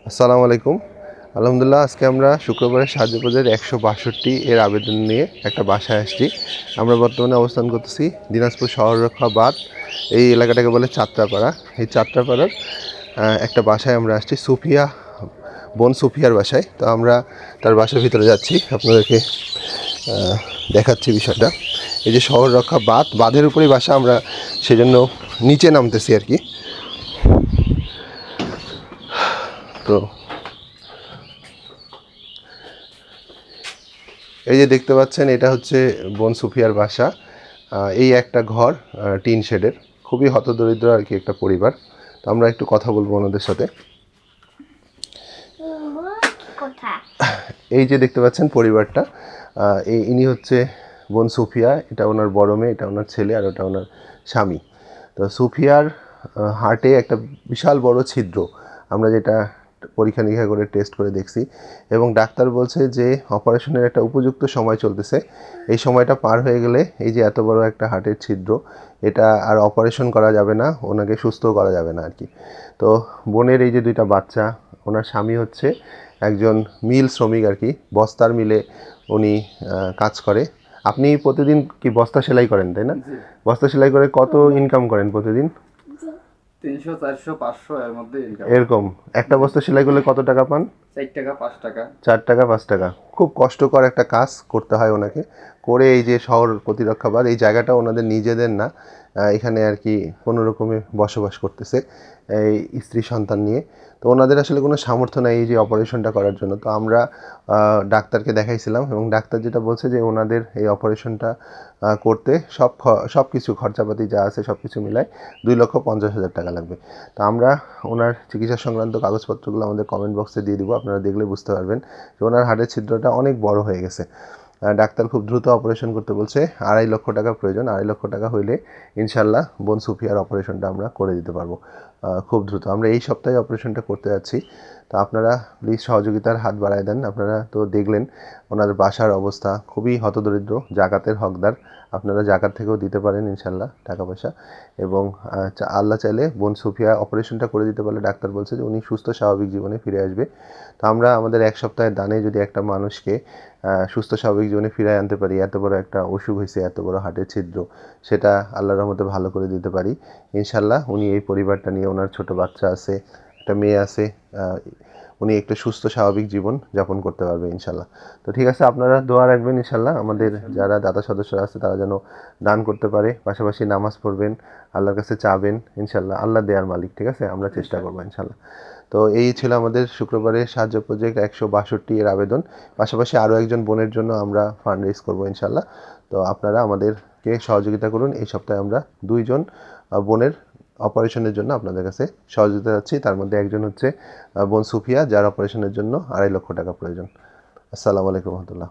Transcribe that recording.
আসসালামু আলাইকুম। আলহামদুলিল্লাহ, আজকে আমরা শুক্রবারের সাহায্য প্রজেক্ট 162 এর আবেদন নিয়ে একটা বাসায় আসছি। আমরা বর্তমানে অবস্থান করতেছি দিনাজপুর শহর রক্ষা বাঁধ, এই এলাকাটাকে বলে চাত্রাপাড়া। এই চাত্রাপাড়ার একটা বাসায় আমরা আসছি, সুফিয়া, বোন সুফিয়ার বাসায়। তো আমরা তার বাসার ভিতরে যাচ্ছি, আপনাদেরকে দেখাচ্ছি বিষয়টা। এই যে শহর রক্ষা বাঁধ, বাঁধের উপরেই বাসা, আমরা সেজন্য নিচে নামতেছি আর কি। তো এই যে দেখতে পাচ্ছেন, এটা হচ্ছে বোন সুফিয়ার বাসা। এই একটা ঘর, টিন শেডের, খুবই হতদরিদ্র আর কি একটা পরিবার। তো আমরা একটু কথা বলবো ওনাদের সাথে। এই যে দেখতে পাচ্ছেন পরিবারটা, ইনি হচ্ছে বোন সুফিয়া, এটা ওনার বড় মেয়ে, এটা ওনার ছেলে, আর ওটা ওনার স্বামী। তো সুফিয়ার হার্টে একটা বিশাল বড় ছিদ্র, আমরা যেটা পরীক্ষা নিরীক্ষা করে টেস্ট করে দেখছি, এবং ডাক্তার বলছে যে অপারেশনের একটা উপযুক্ত সময় চলতেছে। এই সময়টা পার হয়ে গেলে এই যে এত বড় একটা হার্টের ছিদ্র, এটা আর অপারেশন করা যাবে না, ওনাকে সুস্থ করা যাবে না আর কি। তো বোনের এই যে দুইটা বাচ্চা, ওনার স্বামী হচ্ছে একজন মিল শ্রমিক আর কি, বস্তার মিলে উনি কাজ করে। আপনি প্রতিদিন কি বস্তা সেলাই করেন, তাই না? বস্তা সেলাই করে কত ইনকাম করেন প্রতিদিন? 300, 400, 500 এর মধ্যে এরকম একটা বস্তা সেলাই করলে কত টাকা পান? 4 টাকা 5 টাকা। 4 টাকা 5 টাকা। খুব কষ্টকর একটা কাজ করতে হয় ওনাকে। করে এই যে শহর প্রতিরক্ষা বাঁধ, এই জায়গাটা ওনাদের নিজেদের না, এখানে আর কি কোনো রকমে বসবাস করতেছে এই স্ত্রী সন্তান নিয়ে। তো ওনাদের আসলে কোনো সামর্থ্য নাই এই যে অপারেশনটা করার জন্য। তো আমরা ডাক্তারকে দেখাইছিলাম, এবং ডাক্তার যেটা বলছে যে ওনাদের এই অপারেশনটা করতে সব কিছু খরচাপাতি যা আছে সব কিছু মিলায় 2,50,000 টাকা লাগবে। তো আমরা ওনার চিকিৎসা সংক্রান্ত কাগজপত্রগুলো আমাদের কমেন্ট বক্সে দিয়ে দিব, আপনারা দেখলে বুঝতে পারবেন যে ওনার হার্টের ছিদ্রটা অনেক বড় হয়ে গেছে। ডাক্তার খুব দ্রুত অপারেশন করতে বলছে, 2.5 লক্ষ টাকা প্রয়োজন। 2.5 লক্ষ টাকা হইলে ইনশাল্লাহ বোন সুফিয়ার অপারেশনটা আমরা করে দিতে পারবো খুব দ্রুত। আমরা এই সপ্তাহে অপারেশনটা করতে যাচ্ছি। তো আপনারা প্লিজ সহযোগিতার হাত বাড়ায় দেন। আপনারা তো দেখলেন ওনার বাসার অবস্থা, খুবই হতদরিদ্র, জাকাতের হকদার। আপনারা জাকাত থেকেও দিতে পারেন ইনশাল্লাহ টাকা পয়সা। এবং আল্লাহ চাইলে বোন সুফিয়া অপারেশনটা করে দিতে পারলে ডাক্তার বলছে যে উনি সুস্থ স্বাভাবিক জীবনে ফিরে আসবে। তো আমরা আমাদের এক সপ্তাহের দানে যদি একটা মানুষকে সুস্থ স্বাভাবিক জীবনে ফিরে আনতে পারি, এত বড় একটা অসুখ হয়েছে, এত বড় হার্টের ছিদ্র, সেটা আল্লাহর রহমতে ভালো করে দিতে পারি ইনশাল্লাহ। উনি এই পরিবারটা নিয়ে, ওনার ছোট বাচ্চা আছে, একটা মেয়ে আছে, উনি একটা সুস্থ স্বাভাবিক জীবন যাপন করতে পারবে ইনশাল্লাহ। তো ঠিক আছে, আপনারা দোয়া রাখবেন ইনশাল্লাহ, আমাদের যারা দাতা সদস্যরা আছে তারা যেন দান করতে পারে, পাশাপাশি নামাজ পড়বেন, আল্লাহর কাছে চাবেন ইনশাল্লাহ। আল্লাহ দেয়ার মালিক, ঠিক আছে? আমরা চেষ্টা করবো ইনশাল্লাহ। তো এই ছিল আমাদের শুক্রবারের সাহায্য প্রজেক্ট 162 এর আবেদন। পাশাপাশি আরও একজন বোনের জন্য আমরা ফান্ড রেজ করবো ইনশাল্লাহ। তো আপনারা আমাদেরকে সহযোগিতা করুন। এই সপ্তাহে আমরা 2জন বোনের অপারেশনের জন্য আপনাদের কাছে সহযোগিতা চাচ্ছি। তার মধ্যে একজন হচ্ছে বোন সুফিয়া, যার অপারেশনের জন্য 2.5 লক্ষ টাকা প্রয়োজন। আসসালামু আলাইকুম রহমতুল্লাহ।